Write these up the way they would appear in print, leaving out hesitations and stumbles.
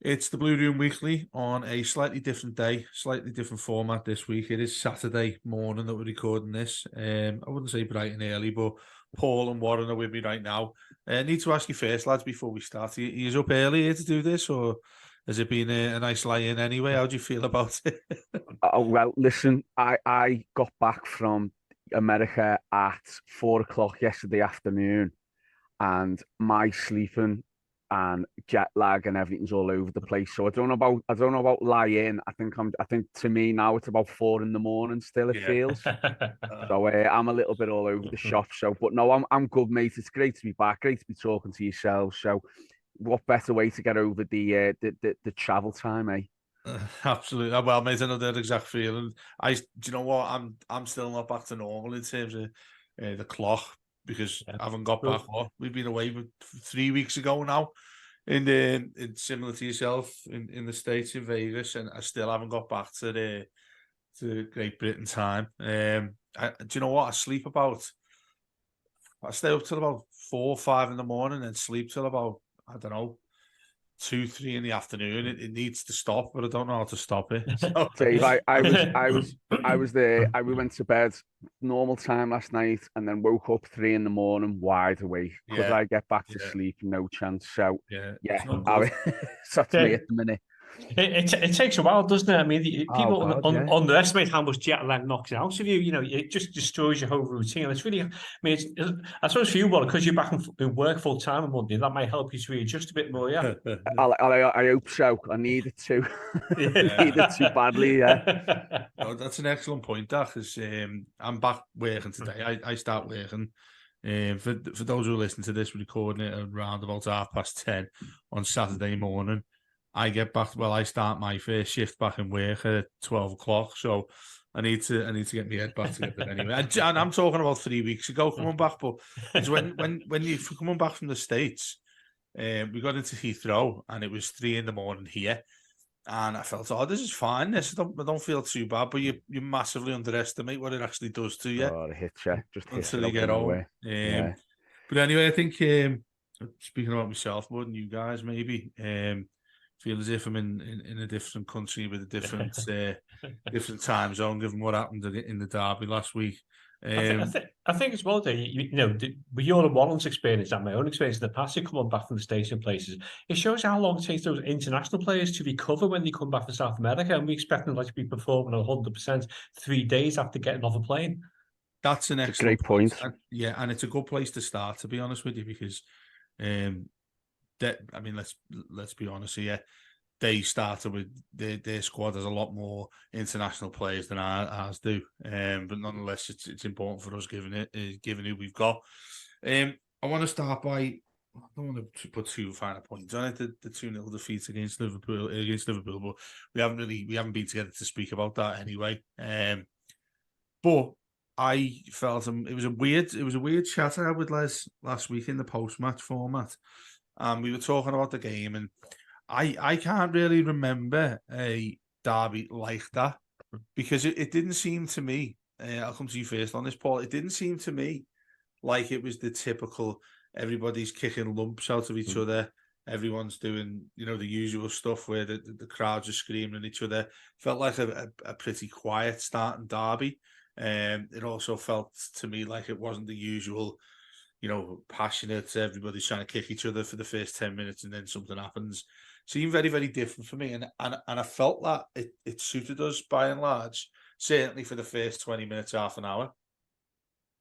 It's the Blue Room Weekly on a slightly different day, slightly different format this week. It is Saturday morning that we're recording this. I wouldn't say bright and early, but Paul and Warren are with me right now. I need to ask you first, lads, before we start. Are you up early here to do this, or has it been a nice lie-in anyway? How do you feel about it? Oh, well, listen, I got back from America at 4 o'clock yesterday afternoon, and my sleeping and jet lag and everything's all over the place. So I don't know about lie-in. I think to me now it's about 4 in the morning still, it Yeah. feels. So I'm a little bit all over the shop. So, but no, I'm good, mate. It's great to be back. Great to be talking to yourselves. So, what better way to get over the travel time, eh? Absolutely. Well, mate, I know that exact feeling. Do you know what? I'm still not back to normal in terms of the clock because Yeah. I haven't got back. We've been away 3 weeks ago now, in similar to yourself in the States in Vegas, and I still haven't got back to Great Britain time. Do you know what? I stay up till about 4 or 5 in the morning and sleep till about, I don't know, 2, 3 in the afternoon. It needs to stop, but I don't know how to stop it. So, Dave, I was there. We went to bed normal time last night, and then woke up 3 in the morning, wide awake. Could yeah, I get back to yeah, sleep? No chance. So yeah. yeah, It's not good. that's me at the minute. It takes a while, doesn't it? I mean, Oh people God, yeah. underestimate how much jet lag knocks out of you. You know, it just destroys your whole routine. It's really, I mean, I suppose for you, well, because you're back in work full time on Monday, that might help you to readjust a bit more. Yeah. I hope so. I need it to. I need it too badly. Yeah. No, that's an excellent point, that, because I'm back working today. I start working. For those who listen to this, we're recording it around about 10:30 on Saturday morning. I get back. Well, I start my first shift back in work at 12 o'clock. So I need to get my head back together anyway. And I'm talking about 3 weeks ago coming back, but it's when you're coming back from the States, we got into Heathrow and it was 3 in the morning here. And I felt, oh, this is fine. I don't feel too bad, but you massively underestimate what it actually does to you Oh, it hits you. Just hits until you you out of get home. nowhere. Yeah. But anyway, I think speaking about myself more than you guys, maybe feel as if I'm in a different country with a different different time zone, given what happened in the derby last week. I think as well, with your and Warren's experience and my own experience in the past, you come on back from the States and places, it shows how long it takes those international players to recover when they come back from South America, and we expect them to be performing 100% 3 days after getting off a plane. That's an It's a excellent great point. Yeah, and it's a good place to start, to be honest with you, because I mean, let's be honest here. They started with their squad has a lot more international players than ours do, but nonetheless, it's important for us given who we've got. I want to start by, I don't want to put too fine a point on it. The 2-0 defeat against Liverpool, but we haven't been together to speak about that anyway. But I felt it was a weird chat I had with Les last week in the post match format, and we were talking about the game, and I can't really remember a derby like that, because it didn't seem to me. I'll come to you first on this, Paul. It didn't seem to me like it was the typical everybody's kicking lumps out of each other. Everyone's doing, the usual stuff where the crowds are screaming at each other. Felt like a pretty quiet starting derby. It also felt to me like it wasn't the usual, passionate, everybody's trying to kick each other for the first 10 minutes and then something happens. Seemed very, very different for me. And I felt that it suited us by and large, certainly for the first 20 minutes, half an hour.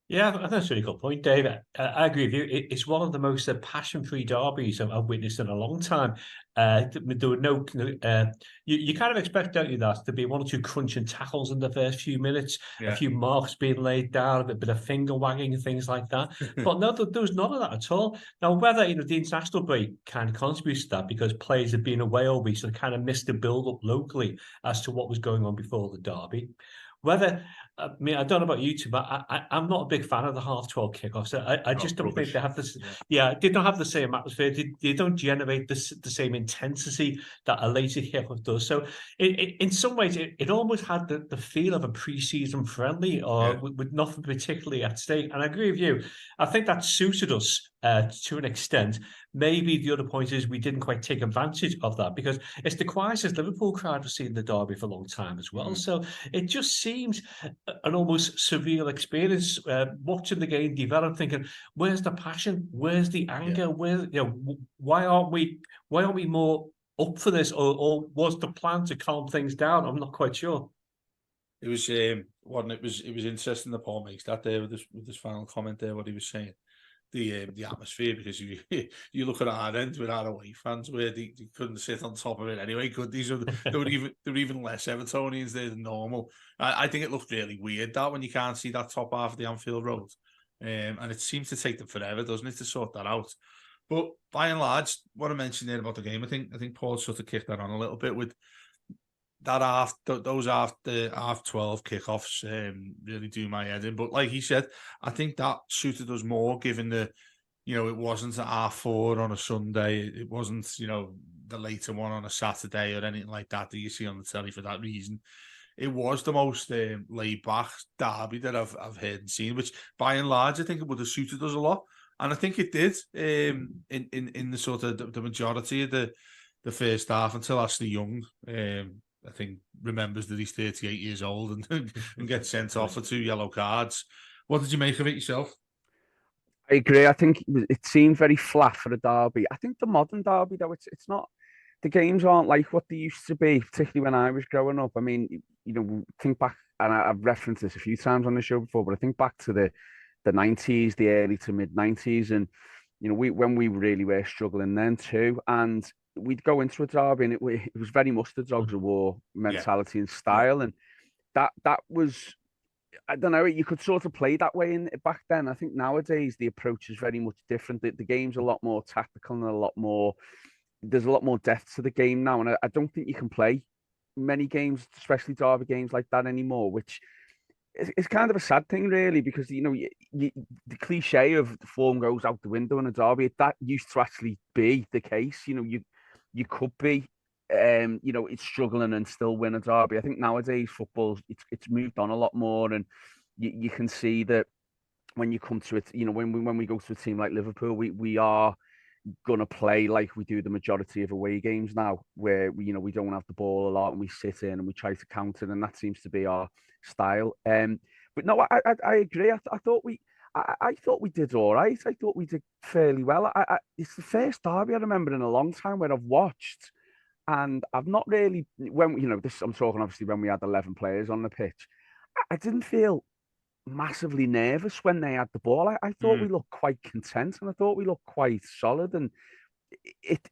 Yeah, that's a really good point, Dave. I agree with you. It's one of the most passion-free derbies I've witnessed in a long time. There were no, you kind of expect, don't you, that to be one or two crunching tackles in the first few minutes, a few marks being laid down, a bit of finger wagging and things like that. But no, there was none of that at all. Now, whether the international break kind of contributes to that because players have been away all week, so they kind of missed the build-up locally as to what was going on before the derby. Whether, I mean, I don't know about you two, but I'm not a big fan of the 12:30 kickoffs. I just don't think they have this. Yeah, they don't have the same atmosphere. They don't generate the same intensity that a later kickoff does. So, in some ways, it almost had the feel of a pre-season friendly, or with nothing particularly at stake. And I agree with you. I think that suited us to an extent. maybe the other point is we didn't quite take advantage of that because it's the quietest Liverpool crowd we've seen in the derby for a long time as well. So it just seems an almost surreal experience watching the game develop, thinking, where's the passion? Where's the anger? Where, why aren't we more up for this? Or was the plan to calm things down? I'm not quite sure. It was it was interesting that Paul makes that there with this final comment there, what he was saying. The atmosphere, because you look at our end with our away fans where they couldn't sit on top of it anyway, could they? So there were even less Evertonians there than normal. I think it looked really weird that when you can't see that top half of the Anfield Road, and it seems to take them forever, doesn't it, to sort that out. But by and large, what I mentioned there about the game, I think Paul sort of kicked that on a little bit with that those after half 12 kickoffs really do my head in. But like he said, I think that suited us more, given the, it wasn't at half 4 on a Sunday. It wasn't, the later one on a Saturday or anything like that you see on the telly for that reason. It was the most laid back derby that I've heard and seen, which by and large I think it would have suited us a lot, and I think it did in the sort of the majority of the first half until Ashley Young. I think remembers that he's 38 years old and gets sent off for 2 yellow cards. What did you make of it yourself? I agree. I think it seemed very flat for a derby. I think the modern derby, though, it's not. The games aren't like what they used to be, particularly when I was growing up. I mean, think back, and I've referenced this a few times on the show before, but I think back to the 90s, the early to mid 90s, and when we really were struggling then too, and we'd go into a derby and it was very much the dogs of war mentality and style, and that was, I don't know, you could sort of play that way back then. I think nowadays the approach is very much different. The game's a lot more tactical and there's a lot more depth to the game now, and I don't think you can play many games, especially derby games like that anymore, which it's kind of a sad thing, really, because the cliche of the form goes out the window in a derby, that used to actually be the case. You could be, it's struggling and still win a derby. I think nowadays football, it's moved on a lot more, and you can see that when you come to it, when we go to a team like Liverpool, we are gonna play like we do the majority of away games now, where we don't have the ball a lot and we sit in and we try to counter, and that seems to be our style. But no, I agree. I thought we did all right. I thought we did fairly well. It's the first derby I remember in a long time where I've watched, and I've not really, when this, I'm talking obviously when we had 11 players on the pitch, I didn't feel massively nervous when they had the ball. I thought we looked quite content, and I thought we looked quite solid, and it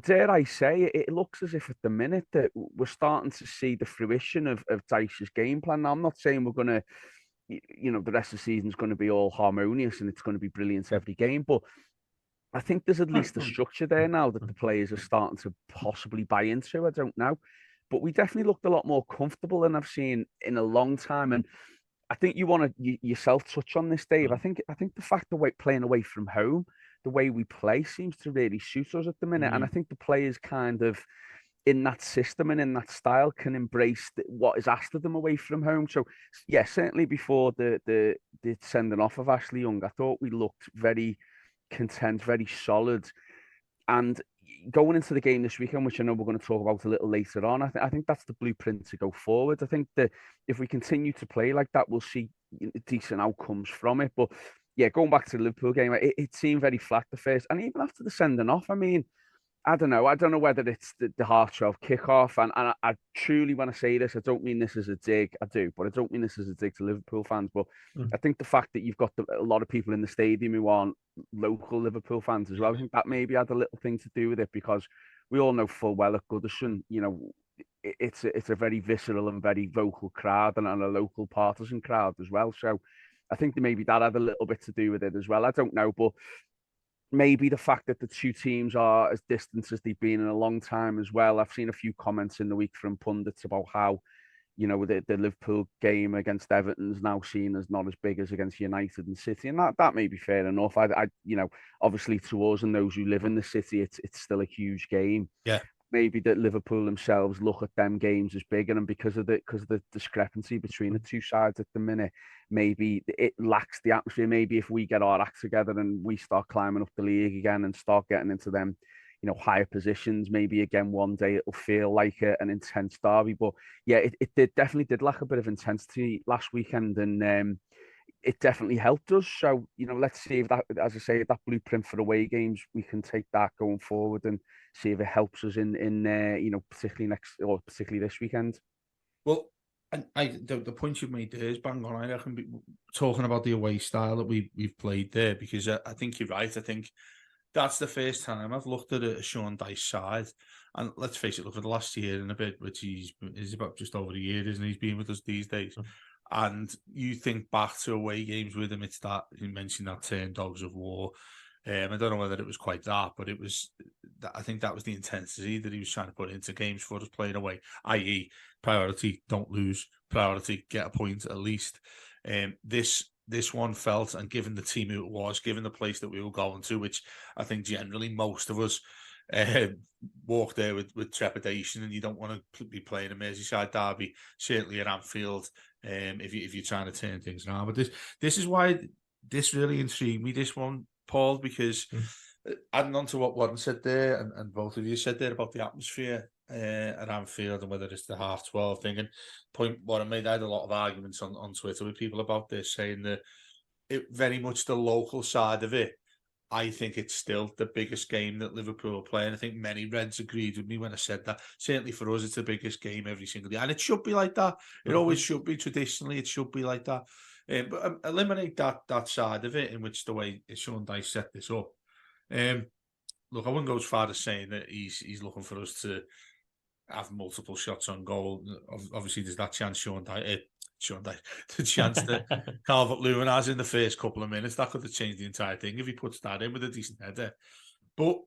dare I say, it looks as if at the minute that we're starting to see the fruition of Dyche's game plan. Now, I'm not saying we're going to, the rest of the season is going to be all harmonious and it's going to be brilliant every game, but I think there's at least a structure there now that the players are starting to possibly buy into. I don't know, but we definitely looked a lot more comfortable than I've seen in a long time. And I think you want to yourself touch on this, Dave. I think the fact that we're playing away from home, the way we play, seems to really suit us at the minute. And I think the players kind of in that system and in that style can embrace what is asked of them away from home. So yeah, certainly before the sending off of Ashley Young, I thought we looked very content, very solid. And going into the game this weekend, which I know we're going to talk about a little later on, I think that's the blueprint to go forward. I think that if we continue to play like that, we'll see decent outcomes from it. But yeah, going back to the Liverpool game, it seemed very flat the first, and even after the sending off, I mean, I don't know whether it's the half 12 kickoff, and I truly, when I say this, I don't mean this as a dig. I do, but I don't mean this as a dig to Liverpool fans. But I think the fact that you've got a lot of people in the stadium who aren't local Liverpool fans as well, I think that maybe had a little thing to do with it, because we all know full well at Goodison, it's a very visceral and very vocal crowd, and a local partisan crowd as well. So I think that maybe that had a little bit to do with it as well. I don't know, but maybe the fact that the two teams are as distant as they've been in a long time as well. I've seen a few comments in the week from pundits about how, the Liverpool game against Everton is now seen as not as big as against United and City, and that may be fair enough. I obviously to us and those who live in the city, it's still a huge game. Yeah. maybe that Liverpool themselves look at them games as bigger, and because of the discrepancy between the two sides at the minute, maybe it lacks the atmosphere. Maybe if we get our act together and we start climbing up the league again and start getting into them, higher positions, maybe again one day it'll feel like an intense derby. But yeah, it definitely did lack a bit of intensity last weekend, and it definitely helped us. So, let's see if that, as I say, that blueprint for away games, we can take that going forward and see if it helps us in particularly this weekend. Well, the point you've made there is bang on. I reckon talking about the away style that we've played there, because I think you're right. I think that's the first time I've looked at a Sean Dyche side, and let's face it, look at the last year and a bit, which is about just over a year, isn't he? He's been with us these days. And you think back to away games with him, it's that, you mentioned that term, dogs of war. I don't know whether it was quite that, but it was. I think that was the intensity that he was trying to put into games for us playing away, i.e., priority, don't lose, priority, get a point at least. This one felt, and given the team who it was, given the place that we were going to, which I think generally most of us walk there with trepidation, and you don't want to be playing a Merseyside derby, certainly at Anfield, if you're trying to turn things around. But this is why this really intrigued me, this one, Paul, because adding on to what Warren said there, and both of you said there about the atmosphere at Anfield and whether it's the 12:30 thing, and point Warren made, I had a lot of arguments on Twitter with people about this, saying that it very much the local side of it. I think it's still the biggest game that Liverpool are playing. I think many Reds agreed with me when I said that. Certainly for us, it's the biggest game every single day. And it should be like that. It always should be. Traditionally, it should be like that. But eliminate that side of it, in which the way Sean Dyche set this up. Look, I wouldn't go as far as saying that he's looking for us to have multiple shots on goal. Obviously, there's that chance Sean Dyche, the chance that Calvert-Lewin has in the first couple of minutes. That could have changed the entire thing if he puts that in with a decent header. But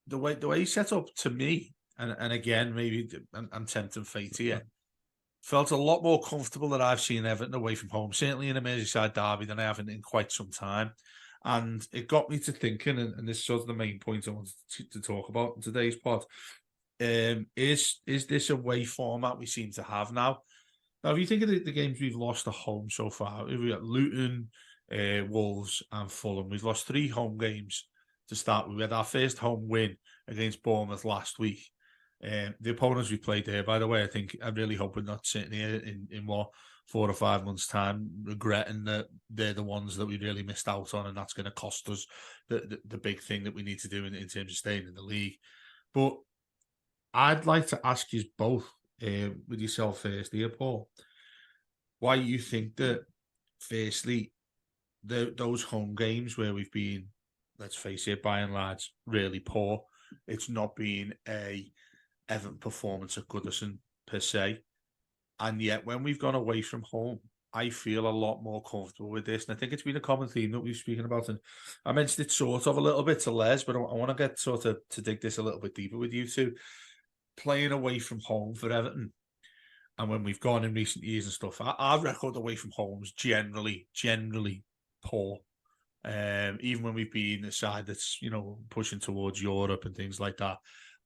the way he set up, to me, and again, maybe I'm tempting fate here, felt a lot more comfortable that I've seen Everton away from home, certainly in a Merseyside derby, than I haven't in quite some time. And it got me to thinking, and this is sort of the main point I wanted to talk about in today's pod, is this away format we seem to have now? Now, if you think of the games we've lost at home so far, we've got Luton, Wolves and Fulham. We've lost 3 home games to start with. We had our first home win against Bournemouth last week. The opponents we played there, by the way, I think I'm really hoping not sitting here in 4 or 5 months' time regretting that they're the ones that we really missed out on, and that's going to cost us the big thing that we need to do in terms of staying in the league. But I'd like to ask you both, with yourself first here, Paul, why you think that, firstly, those home games where we've been, let's face it, by and large, really poor. It's not been a Everton performance at Goodison per se. And yet, when we've gone away from home, I feel a lot more comfortable with this. And I think it's been a common theme that we've spoken about. And I mentioned it sort of a little bit to Les, but I want to get sort of to dig this a little bit deeper with you two. Playing away from home for Everton, and when we've gone in recent years and stuff, our record away from home is generally poor. Even when we've been a side that's, pushing towards Europe and things like that,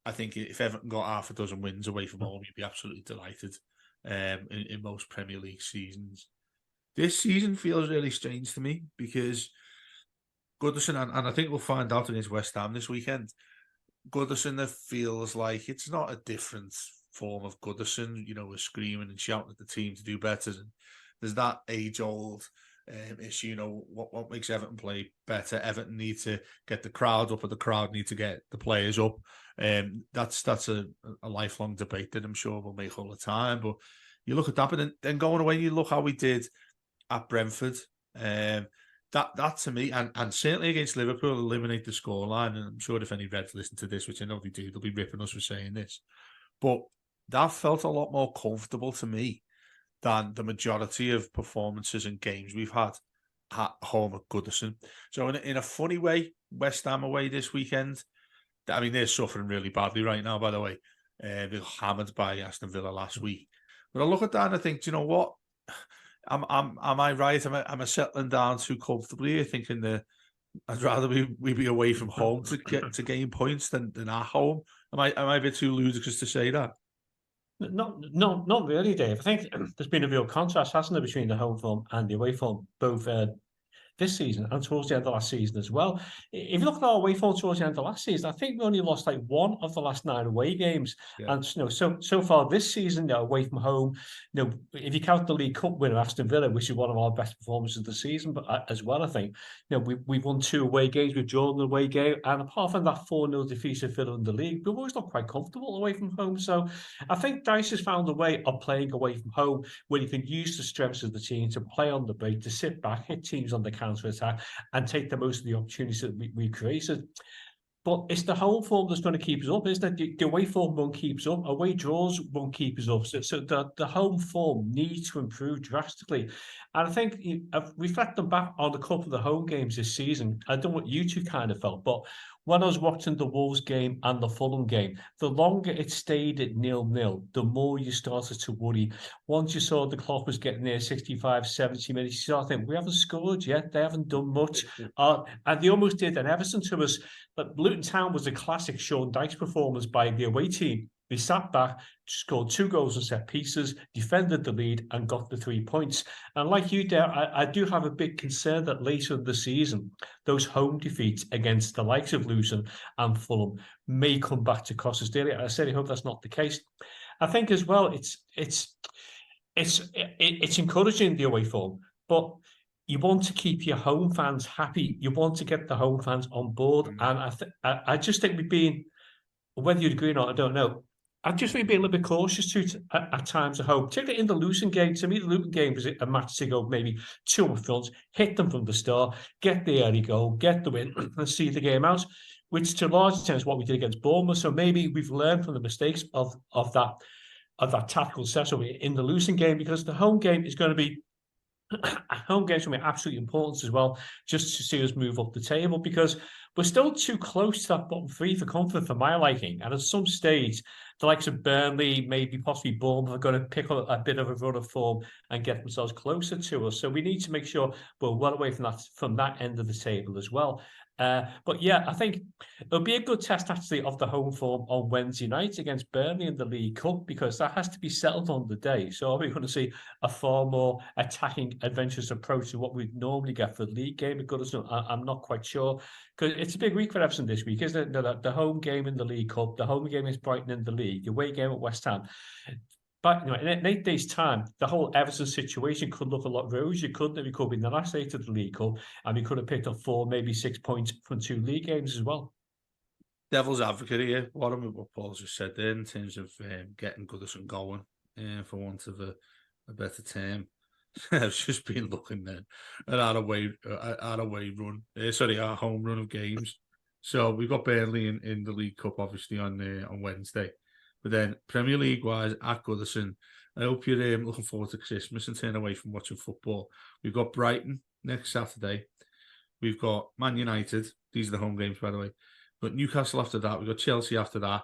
I think if Everton got half a dozen wins away from home, you'd be absolutely delighted. In most Premier League seasons, this season feels really strange to me because Goodison, and I think we'll find out against West Ham this weekend, Goodison, that feels like it's not a different form of Goodison. We're screaming and shouting at the team to do better. And there's that age-old issue. What makes Everton play better? Everton need to get the crowd up, or the crowd need to get the players up. That's a lifelong debate that I'm sure we'll make all the time. But you look at that, but then going away, you look how we did at Brentford. That to me, and certainly against Liverpool, eliminate the scoreline. And I'm sure if any Reds listen to this, which I know they do, they'll be ripping us for saying this. But that felt a lot more comfortable to me than the majority of performances and games we've had at home at Goodison. So in a funny way, West Ham away this weekend, I mean, they're suffering really badly right now, by the way. They got hammered by Aston Villa last week. But I look at that and I think, do you know what? Am I right? Am I settling down too comfortably here, thinking that I'd rather we be away from home to gain points than at home? Am I a bit too ludicrous to say that? Not really, Dave. I think there's been a real contrast, hasn't there, between the home form and the away form, both this season and towards the end of last season as well. If you look at our away form towards the end of last season, I think we only lost like one of the last 9 away games. Yeah. And so far this season, away from home, if you count the League Cup winner Aston Villa, which is one of our best performances of the season, but as well, I think we've won 2 away games, we've drawn the away game, and apart from that 4-0 defeat to Villa in the league, we've always not quite comfortable away from home. So I think Dyche has found a way of playing away from home where you can use the strengths of the team to play on the break, to sit back, hit teams on the counter attack, and take the most of the opportunities that we created. But it's the home form that's going to keep us up, isn't it? The away form won't keep us up. Away draws won't keep us up. So the home form needs to improve drastically. And I think reflecting back on a couple of the home games this season, I don't know what you two kind of felt, but when I was watching the Wolves game and the Fulham game, the longer it stayed at 0-0, the more you started to worry. Once you saw the clock was getting near 65, 70 minutes, you started thinking, we haven't scored yet. They haven't done much. And they almost did an Everton to us. But Luton Town was a classic Sean Dyche performance by the away team. They sat back, scored 2 goals and set pieces, defended the lead, and got the 3 points. And like you, Dare, I do have a big concern that later in the season, those home defeats against the likes of Luton and Fulham may come back to cost us dearly. I certainly hope that's not the case. I think as well, it's encouraging the away form, but you want to keep your home fans happy. You want to get the home fans on board, and I just think we've been, whether you'd agree or not, I don't know. I just think being a little bit cautious at times at home, particularly in the Luton game. To me, the Luton game was a match to go maybe 2 up front, hit them from the start, get the early goal, get the win, and see the game out, which to a large extent is what we did against Bournemouth. So maybe we've learned from the mistakes of that tactical setup in the Luton game, because the home game is going to be home games will be absolutely important as well, just to see us move up the table, because we're still too close to that bottom 3 for comfort for my liking. And at some stage, the likes of Burnley, maybe possibly Bournemouth, are going to pick up a bit of a run of form and get themselves closer to us. So we need to make sure we're well away from that end of the table as well. But yeah, I think it'll be a good test actually of the home form on Wednesday night against Burnley in the League Cup, because that has to be settled on the day. So are we going to see a far more attacking, adventurous approach to what we'd normally get for the league game at Goodison? I'm not quite sure, because it's a big week for Everton this week, isn't it? The home game in the League Cup, the home game is Brighton in the league, the away game at West Ham. But in 8 days' time, the whole Everton situation could look a lot rosier, couldn't it? We could be in the last 8 of the League Cup, and we could have picked up 4, maybe 6 points from 2 league games as well. Devil's advocate here. What Paul just said there in terms of getting Goodison going, for want of a better term. I've just been looking at our home run of games. So we've got Burnley in the League Cup, obviously, on Wednesday. But then Premier League-wise, at Goodison, I hope you're looking forward to Christmas and turn away from watching football. We've got Brighton next Saturday. We've got Man United. These are the home games, by the way. We've got Newcastle after that. We've got Chelsea after that.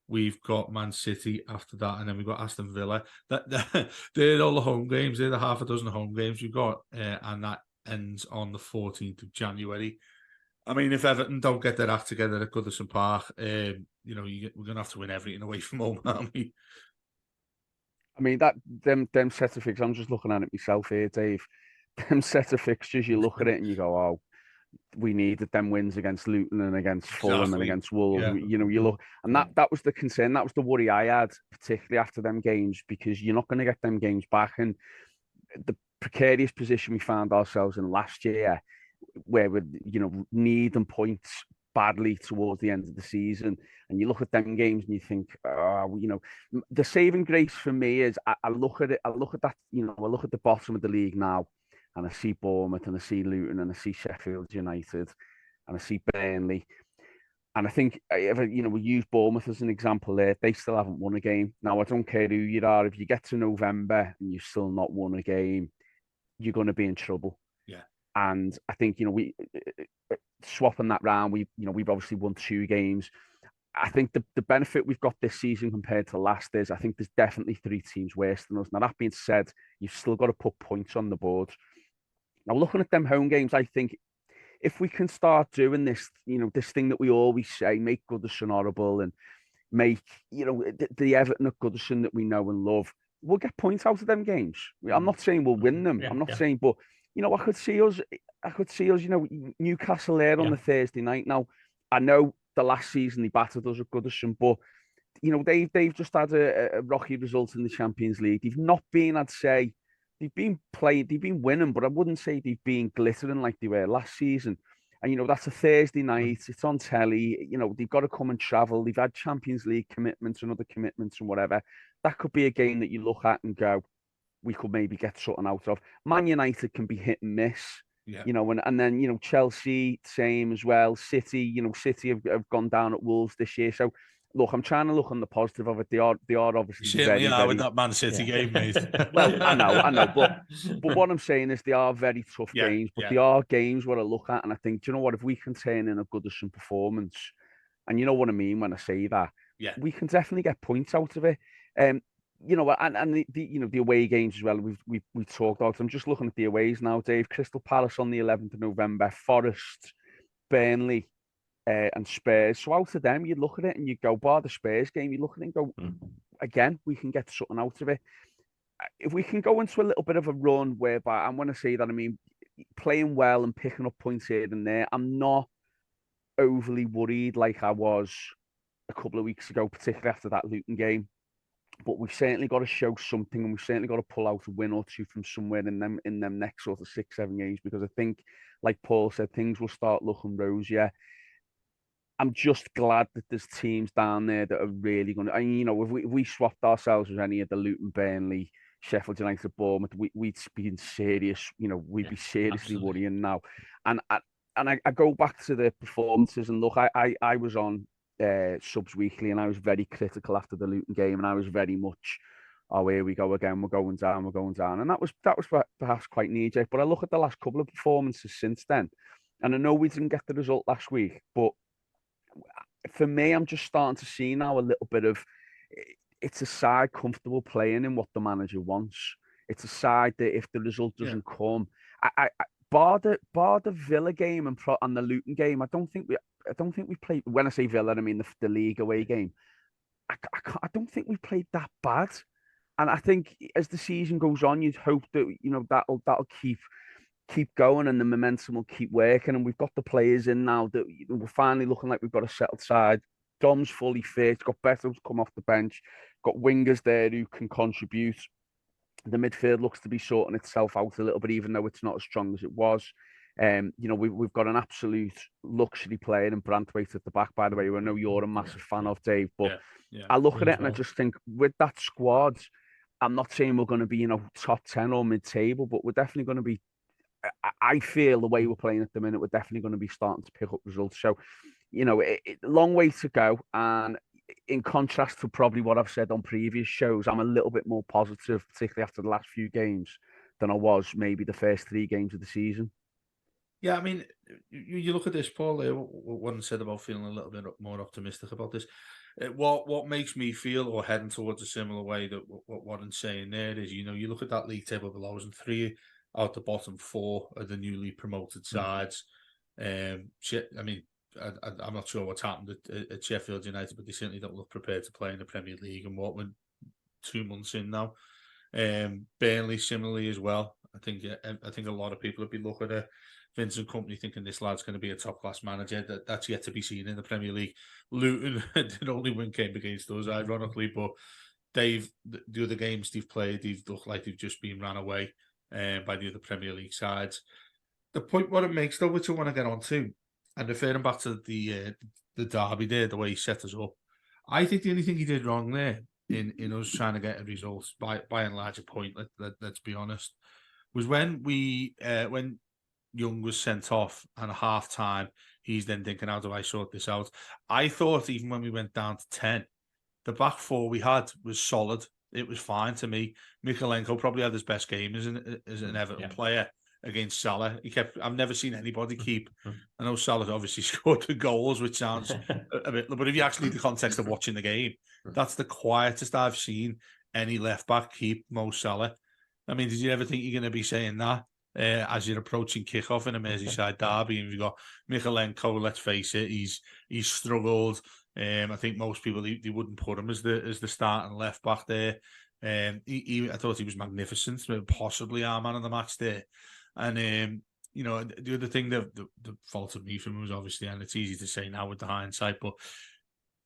We've got Man City after that. And then we've got Aston Villa. They're all the home games. They're the half a dozen home games we've got. And that ends on the 14th of January. I mean, if Everton don't get their act together at Goodison Park, we're going to have to win everything away from home, aren't we? I mean, them set of fixtures, I'm just looking at it myself here, Dave. Them set of fixtures, you look at it and you go, oh, we needed them wins against Luton and against Fulham and against Wolves. Yeah. You look, and that was the concern, that was the worry I had, particularly after them games, because you're not going to get them games back. And the precarious position we found ourselves in last year, where we needing points badly towards the end of the season, and you look at them games and you think, the saving grace for me is I look at that, I look at the bottom of the league now, and I see Bournemouth and I see Luton and I see Sheffield United and I see Burnley, and I think we use Bournemouth as an example there. They still haven't won a game. Now I don't care who you are, if you get to November and you've still not won a game, you're going to be in trouble. Yeah. And I think, we swapping that round, we've obviously won 2 games. I think the benefit we've got this season compared to last is I think there's definitely 3 teams worse than us. Now, that being said, you've still got to put points on the board. Now, looking at them home games, I think if we can start doing this, this thing that we always say, make Goodison horrible, and make, the Everton at Goodison that we know and love, we'll get points out of them games. I'm not saying we'll win them. I'm not saying, but I could see us, Newcastle there on the Thursday night. Now, I know the last season they battered us at Goodison, but they've just had a rocky result in the Champions League. They've not been, I'd say, they've been winning, but I wouldn't say they've been glittering like they were last season. And that's a Thursday night. It's on telly. They've got to come and travel. They've had Champions League commitments and other commitments and whatever. That could be a game that you look at and go, we could maybe get something out of. Man United can be hit and miss. Yeah. And then Chelsea, same as well. City, City have gone down at Wolves this year. So look, I'm trying to look on the positive of it. They are obviously very with that Man City game, mate. Well, I know, but what I'm saying is they are very tough games, but they are games where I look at and I think, do you know what? If we can turn in a Goodison performance, and you know what I mean when I say that, we can definitely get points out of it. And the away games as well. We've talked about. I'm just looking at the aways now, Dave. Crystal Palace on the 11th of November, Forest, Burnley, and Spurs. So out of them, you look at it and you go, bar the Spurs game, you look at it and go, again, we can get something out of it. If we can go into a little bit of a run whereby, and when I say that, I mean playing well and picking up points here and there, I'm not overly worried like I was a couple of weeks ago, particularly after that Luton game. But we've certainly got to show something, and we've certainly got to pull out a win or two from somewhere in them next sort of 6-7 games, because I think, like Paul said, things will start looking rosier. I'm just glad that there's teams down there that are really going to, and if we swapped ourselves with any of the Luton, Burnley, Sheffield United, Bournemouth, we'd be in serious, we'd be seriously worrying now. And I go back to the performances, and look, I was on Subs Weekly, and I was very critical after the Luton game, and I was very much, oh, here we go again, we're going down, and that was perhaps quite knee-jerk. But I look at the last couple of performances since then, and I know we didn't get the result last week, but for me, I'm just starting to see now a little bit of, it's a side comfortable playing in what the manager wants. It's a side that if the result doesn't come, I bar the Villa game and the Luton game, I don't think we played. When I say Villa, I mean the league away game. I don't think we played that bad, and I think as the season goes on, you'd hope that that'll keep going and the momentum will keep working. And we've got the players in now that we're finally looking like we've got a settled side. Dom's fully fit, got Bethel's come off the bench, got wingers there who can contribute. The midfield looks to be sorting itself out a little bit, even though it's not as strong as it was. We've got an absolute luxury player in Branthwaite at the back, by the way, who I know you're a massive fan of, Dave. But I look at it and I just think with that squad, I'm not saying we're going to be, top 10 or mid-table, but we're definitely going to be, I feel the way we're playing at the minute, we're definitely going to be starting to pick up results. So, long way to go. And in contrast to probably what I've said on previous shows, I'm a little bit more positive, particularly after the last few games, than I was maybe the first 3 games of the season. Yeah, I mean, you look at this, Paul, what I said about feeling a little bit more optimistic about this. What makes me feel, or heading towards a similar way that what I'm saying there is, you look at that league table below us, and 3 out the bottom 4 are the newly promoted sides. I mean, I'm not sure what's happened at Sheffield United, but they certainly don't look prepared to play in the Premier League. And what we're 2 months in now, Burnley similarly as well. I think a lot of people would be looking at Vincent Kompany thinking this lad's going to be a top class manager. That's yet to be seen in the Premier League. Luton, the only win came against us, ironically, but the other games they've played, they've looked like they've just been ran away by the other Premier League sides. The point what it makes, though, which I want to get on to, and referring back to the derby there, the way he set us up, I think the only thing he did wrong there in us trying to get a result by and large a point, let's be honest, was when Young was sent off and at half time, he's then thinking, how do I sort this out? I thought even when we went down to 10, the back 4 we had was solid. It was fine to me. Mykolenko probably had his best game as an Everton player against Salah. I've never seen anybody keep. I know Salah obviously scored the goals, which sounds a bit, but if you actually need the context of watching the game, that's the quietest I've seen any left back keep Mo Salah. I mean, did you ever think you're going to be saying that as you're approaching kickoff in a Merseyside derby, and you've got Mykolenko? Let's face it, he's struggled. I think most people they wouldn't put him as the starting left back there. I thought he was magnificent, possibly our man of the match there. And you know, the other thing that the fault of me from him was obviously, and it's easy to say now with the hindsight, but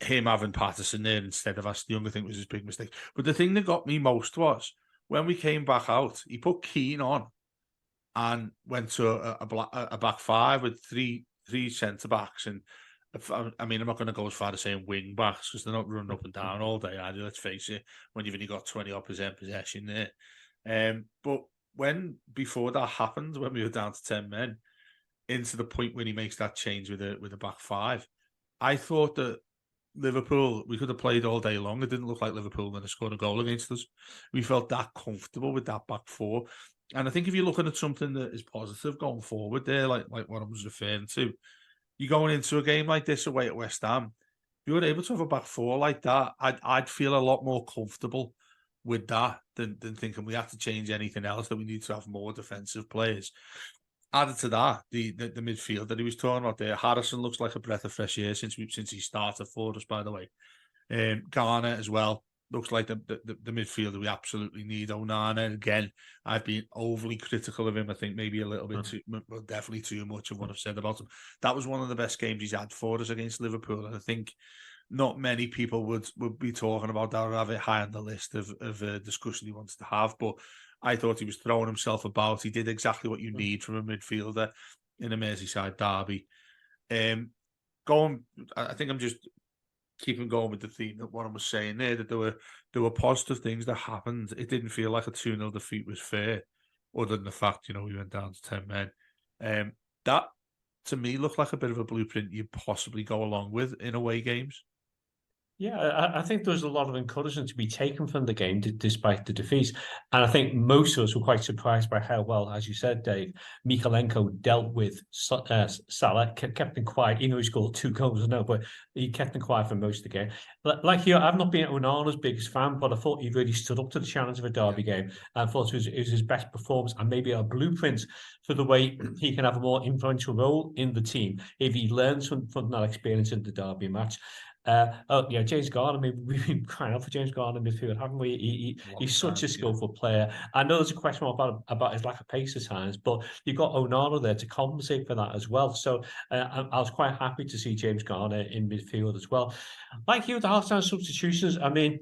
him having Patterson there instead of Ashley Young, I think was his big mistake. But the thing that got me most was when we came back out, he put Keane on and went to a back five with three centre backs. And I mean, I'm not going to go as far as saying wing backs because they're not running up and down all day either. Let's face it, when you've only got 20% possession there. But before that happened, when we were down to 10 men, into the point when he makes that change with a back five, I thought that Liverpool, we could have played all day long. It didn't look like Liverpool were going to score a goal against us. We felt that comfortable with that back four. And I think if you're looking at something that is positive going forward there, like what I was referring to, you're going into a game like this away at West Ham, if you were able to have a back four like that, I'd feel a lot more comfortable with that than thinking we have to change anything else, that we need to have more defensive players. Added to that, the midfield that he was talking about there, Harrison looks like a breath of fresh air since he started for us, by the way. Garner as well looks like the midfielder we absolutely need. Onana, again, I've been overly critical of him. I think maybe a little bit too, well, definitely too much of what I've said about him. That was one of the best games he's had for us against Liverpool, and I think not many people would be talking about that or have it high on the list of discussion he wants to have. But I thought he was throwing himself about. He did exactly what you need from a midfielder in a Merseyside derby. I think I'm just keeping going with the theme that what I was saying there, that there were positive things that happened. It didn't feel like a 2-0 defeat was fair, other than the fact, we went down to 10 men. That, to me, looked like a bit of a blueprint you'd possibly go along with in away games. Yeah, I think there's a lot of encouragement to be taken from the game despite the defeat. And I think most of us were quite surprised by how well, as you said, Dave, Mykolenko dealt with Salah, kept him quiet. He scored 2 goals, but he kept him quiet for most of the game. Like you, I've not been Onana's biggest fan, but I thought he really stood up to the challenge of a derby game. I thought it was his best performance and maybe a blueprint for the way he can have a more influential role in the team if he learns from that experience in the derby match. James Garner. I mean, we've been crying out for James Garner in midfield, haven't we? He's such a skillful player. I know there's a question about his lack of pace at times, but you've got Onana there to compensate for that as well. So I was quite happy to see James Garner in midfield as well. Like you, the half-time substitutions, I mean,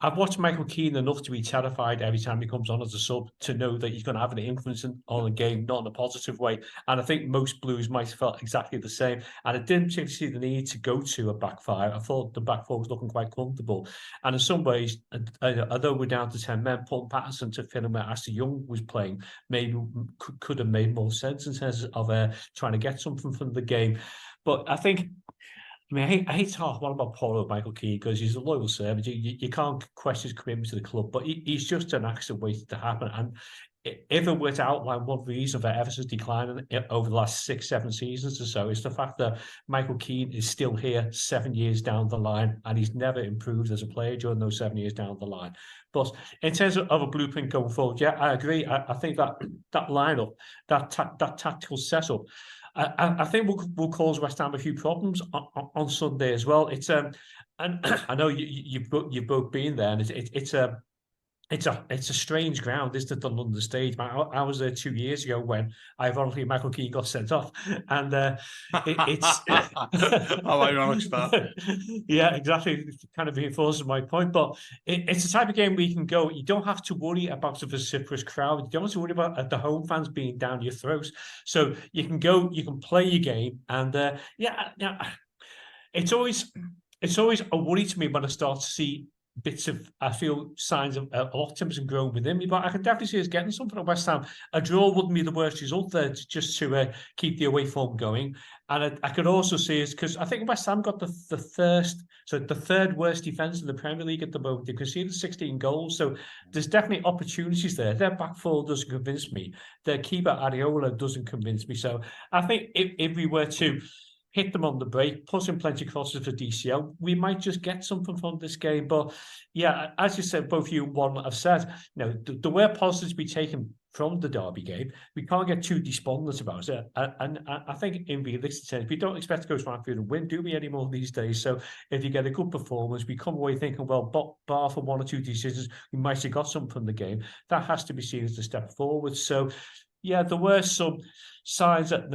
I've watched Michael Keane enough to be terrified every time he comes on as a sub to know that he's going to have an influence on the game, not in a positive way. And I think most Blues might have felt exactly the same. And I didn't particularly see the need to go to a back five. I thought the back four was looking quite comfortable. And in some ways, although we're down to 10 men, putting Patterson to fill in where Ashley Young was playing maybe could have made more sense in terms of trying to get something from the game. But I think, I hate to talk about poor Michael Keane because he's a loyal servant. You can't question his commitment to the club, but he's just an accident waiting to happen. And if it were to outline one reason for Everton's decline over the last 6-7 seasons or so, it's the fact that Michael Keane is still here 7 years down the line, and he's never improved as a player during those 7 years down the line. But in terms of a blueprint going forward, yeah, I agree. I think that lineup, that tactical setup, I think we'll cause West Ham a few problems on Sunday as well. It's and I know you've both been there, and it's a strange ground, isn't it, on London Stage? I was there 2 years ago when, ironically, Michael Keane got sent off, and it's how ironic that. Yeah, exactly. It kind of reinforces my point, but it's the type of game where you can go. You don't have to worry about the vociferous crowd. You don't have to worry about the home fans being down your throat. So you can go, you can play your game, and it's always a worry to me when I start to see I feel signs of optimism growing within me, but I can definitely see us getting something at West Ham. A draw wouldn't be the worst result there, just to keep the away form going. And I could also see us, because I think West Ham got the third worst defence in the Premier League at the moment. They conceded 16 goals, so there's definitely opportunities there. Their back four doesn't convince me. Their keeper Areola doesn't convince me. So I think if we were to hit them on the break, put in plenty of crosses for DCL, we might just get something from this game. But yeah, as you said, both you and Warren have said, there were positives to be taken from the Derby game. We can't get too despondent about it. And I think in realistic terms, we don't expect to go to Anfield and win, do we, anymore these days? So if you get a good performance, we come away thinking, well, bar for one or two decisions, we might have got something from the game. That has to be seen as a step forward. So yeah, there were some signs that,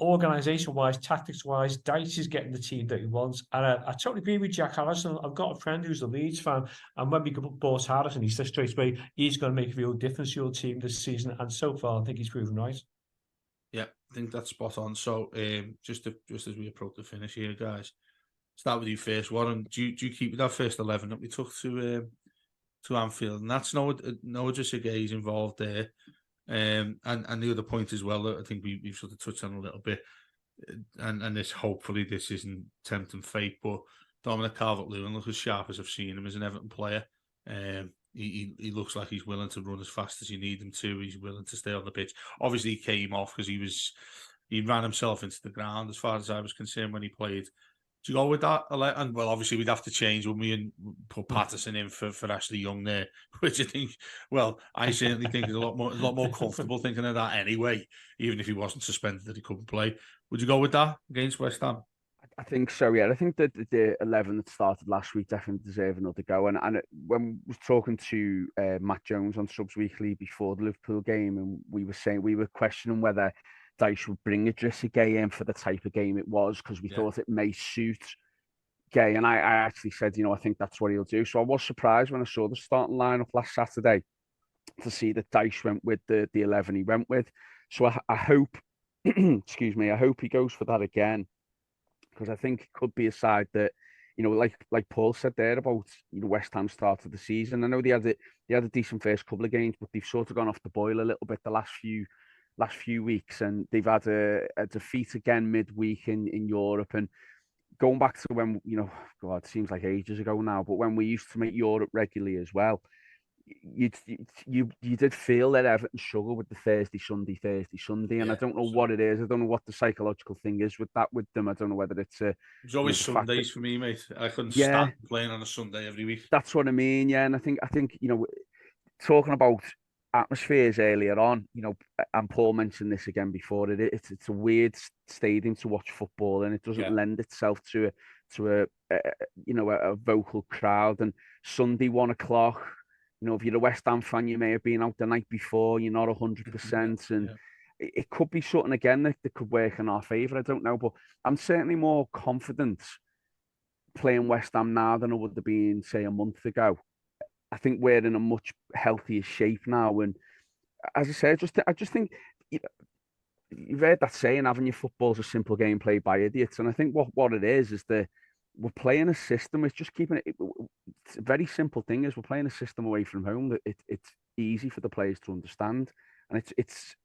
organisation-wise, tactics-wise, Dyche is getting the team that he wants. And I totally agree with Jack Harrison. I've got a friend who's a Leeds fan, and when we bought Harrison, he said straight away, he's going to make a real difference to your team this season. And so far, I think he's proven right. Yeah, I think that's spot on. So just as we approach the finish here, guys, start with you first. Warren, do you keep that first 11 that we took to Anfield? And that's Noah Josegay is involved there. And the other point as well that I think we've sort of touched on a little bit, and hopefully this isn't tempting fate, but Dominic Calvert-Lewin looks as sharp as I've seen him as an Everton player. He looks like he's willing to run as fast as you need him to. He's willing to stay on the pitch. Obviously, he came off because he ran himself into the ground as far as I was concerned when he played. Do you go with that? And well, obviously we'd have to change when we and put Patterson in for Ashley Young there, which I think, well, I certainly think is a lot more comfortable thinking of that anyway. Even if he wasn't suspended, that he couldn't play. Would you go with that against West Ham? I think so. Yeah, I think that the 11 that started last week definitely deserve another go. And when I was talking to Matt Jones on Subs Weekly before the Liverpool game, and we were questioning whether Dyche would bring Idrissa Gueye in for the type of game it was, because we thought it may suit Gueye. And I actually said, I think that's what he'll do. So I was surprised when I saw the starting lineup last Saturday to see that Dyche went with the 11 he went with. So I hope, excuse me, I hope he goes for that again, because I think it could be a side that, like Paul said there about West Ham start of the season. I know they had a decent first couple of games, but they've sort of gone off the boil a little bit the last few weeks, and they've had a defeat again midweek in Europe. And going back to when, God, it seems like ages ago now, but when we used to make Europe regularly as well, you did feel that Everton struggle with the Thursday, Sunday, and I don't know what it is. I don't know what the psychological thing is with them. I don't know whether it's it was always Sundays for me, mate. I couldn't stand playing on a Sunday every week. That's what I mean, yeah. And I think talking about atmospheres earlier on, and Paul mentioned this again before. It's a weird stadium to watch football, and it doesn't lend itself to a vocal crowd. And Sunday 1:00. If you're a West Ham fan, you may have been out the night before. You're not 100%, and it could be something again that could work in our favour. I don't know, but I'm certainly more confident playing West Ham now than I would have been, say, a month ago. I think we're in a much healthier shape now, and as I say, I just think you've heard that saying, having your football's a simple game played by idiots, and I think what it is that we're playing a system. It's just keeping it. It's a very simple thing. Is we're playing a system away from home that it's easy for the players to understand, and it's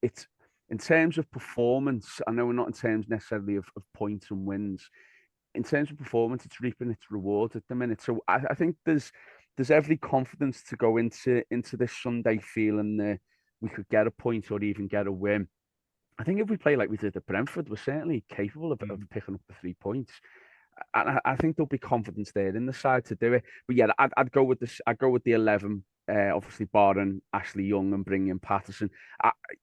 in terms of performance. I know not in terms necessarily of points and wins. In terms of performance, it's reaping its rewards at the minute. So I think there's every confidence to go into this Sunday feeling that we could get a point or even get a win. I think if we play like we did at Brentford, we're certainly capable of picking up the 3 points. And I think there'll be confidence there in the side to do it. But yeah, I'd go with this. I'd go with the 11. Obviously, barring Ashley Young and bringing in Patterson.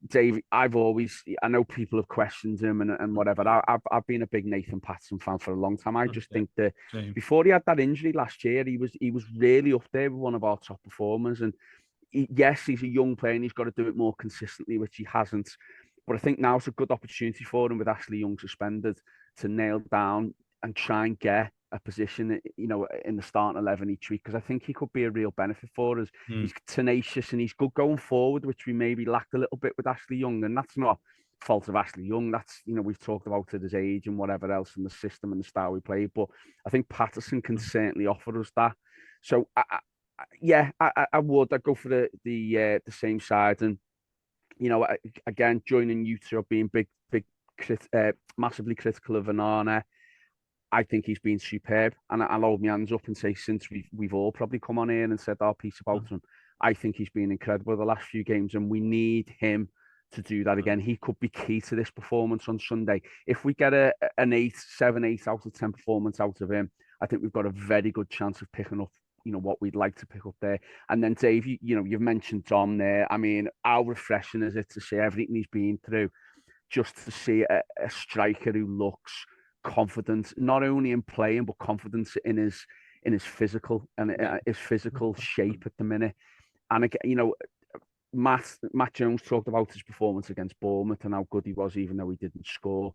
Dave, I know people have questioned him and whatever. I've been a big Nathan Patterson fan for a long time. I just think that before he had that injury last year, he was really up there with one of our top performers. And yes, he's a young player and he's got to do it more consistently, which he hasn't. But I think now it's a good opportunity for him with Ashley Young suspended to nail down and try and get a position, in the starting 11 each week, because I think he could be a real benefit for us. He's tenacious and he's good going forward, which we maybe lacked a little bit with Ashley Young, and that's not fault of Ashley Young. That's, we've talked about it, his age and whatever else, and the system and the style we play. But I think Patterson can certainly offer us that. So I would. I'd go for the same side, and again, joining you two of being massively critical of Onana. I think he's been superb, and I'll hold my hands up and say, since we've all probably come on here and said our piece about him, I think he's been incredible the last few games, and we need him to do that again. He could be key to this performance on Sunday. If we get an 7, 8 out of 10 performance out of him, I think we've got a very good chance of picking up, what we'd like to pick up there. And then Dave, you've mentioned Dom there. I mean, how refreshing is it to see everything he's been through, just to see a striker who looks confident, not only in playing, but confidence in his physical and his physical shape at the minute. And again, Matt Jones talked about his performance against Bournemouth and how good he was, even though he didn't score.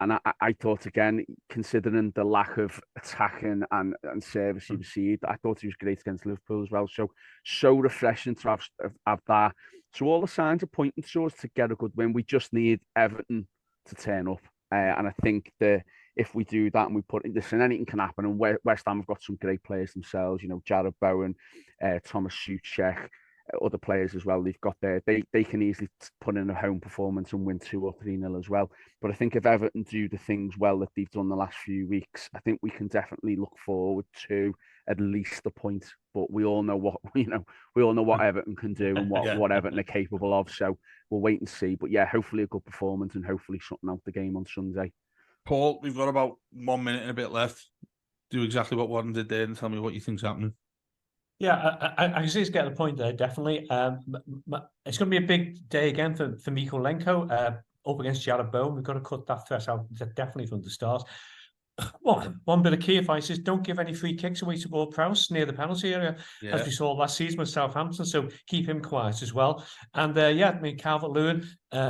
And I thought, again, considering the lack of attacking and service he received, I thought he was great against Liverpool as well. So refreshing to have that. So all the signs are pointing to us to get a good win. We just need Everton to turn up. And I think that if we do that and we put in this, and anything can happen. And West Ham have got some great players themselves, Jared Bowen, Thomas Souček, other players as well. They've got they can easily put in a home performance and win 2 or 3-0 as well. But I think if Everton do the things well that they've done the last few weeks, I think we can definitely look forward to at least a point. But we all know what Everton can do and what Everton are capable of. So we'll wait and see. But yeah, hopefully a good performance and hopefully something out the game on Sunday. Paul, we've got about 1 minute and a bit left. Do exactly what Warren did there and tell me what you think's happening. Yeah, I can see it's getting the point there, definitely. It's going to be a big day again for Mykolenko up against Jared Bowen. We've got to cut that threat out definitely from the start. Well, one bit of key advice is don't give any free kicks away to Ward-Prowse near the penalty area, as we saw last season with Southampton. So keep him quiet as well. And Calvert-Lewin,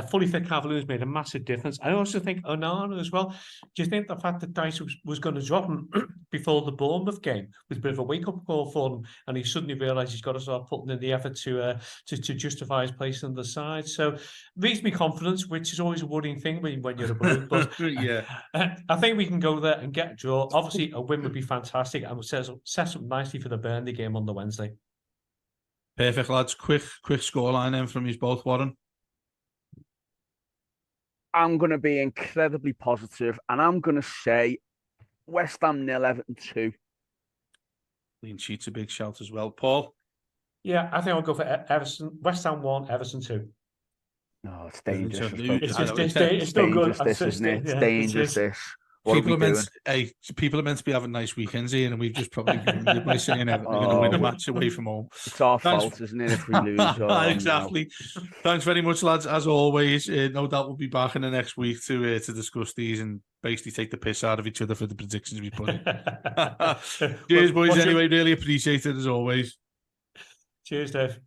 fully fit Calvert-Lewin's made a massive difference. I also think Onana as well. Do you think the fact that Dyche was going to drop him before the Bournemouth game was a bit of a wake-up call for him, and he suddenly realised he's got to start putting in the effort to justify his place on the side? So leaves me confidence, which is always a worrying thing when you're a Blue. But I think we can go there and get a draw. Obviously, a win would be fantastic and would set up nicely for the Burnley game on the Wednesday. Perfect, lads. Quick scoreline then from you both, Warren. I'm going to be incredibly positive, and I'm going to say West Ham 0, Everton 2. Clean sheet's a big shout as well. Paul? Yeah, I think I'll go for Everton. West Ham 1, Everton 2. No, it's dangerous. It's still good. This, isn't it? It's dangerous, this. People are meant to be having nice weekends here, and we've just probably given you by saying Everton are going to win a match away from home. It's our fault, isn't it, if we lose? Exactly. No. Thanks very much, lads. As always, no doubt we'll be back in the next week to discuss these and basically take the piss out of each other for the predictions we put in. Cheers, boys. Anyway, really appreciate it as always. Cheers, Dave.